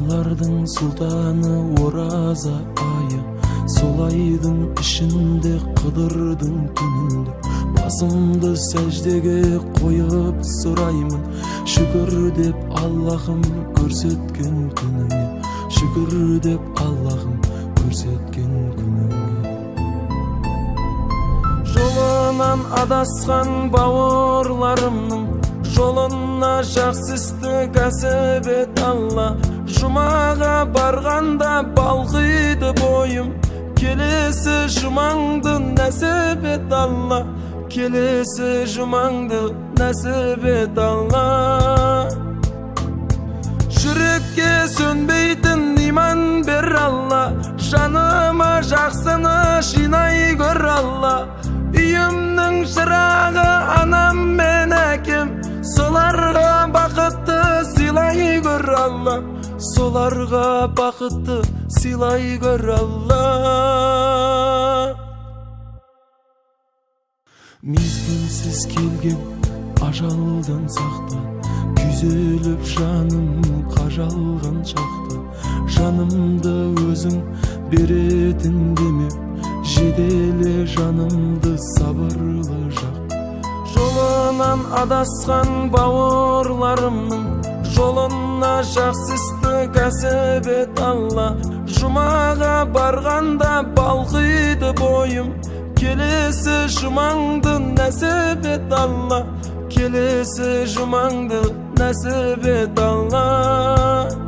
Аялардын султаны ораза айы, сол айдын ішінде Кыдырдын күнүндө басымды сәждеге коюп сураймын. Шүкүр деп Аллахым көрсөткөн күнүңө, шүкүр деп Аллахым көрсөткөн күнүңө. Жолунан адасқан бауырларымның жолуна жақсы істі кәсіп Алла. Жұмаға барғанда балқиды бойым, келесі жұмаңды нәсіп ет Алла, келесі жұмаңды нәсіп ет Алла. Жүрекке сөнбейтін иман бер Алла, жаныма жақсыны жинай көр Алла. Үйімнің шырағы анам мен әкем, соларға бақытты сыйлай көр Алла, соларға бақытты сыйлай көр Алла. Мезгілсіз келген ажалдан сақта, күйзеліп жаным қажалған шақта. Жанымды өзің беретін демеп, жеделе жанымды сабырлы жақ. Жолынан адасқан бауырларымның жолына жақсы істі кәсіп ет Алла. Жұмаға барғанда балқиды бойым, келесі жұмаңды нәсіп ет Алла, келесі жұмаңды нәсіп ет Алла.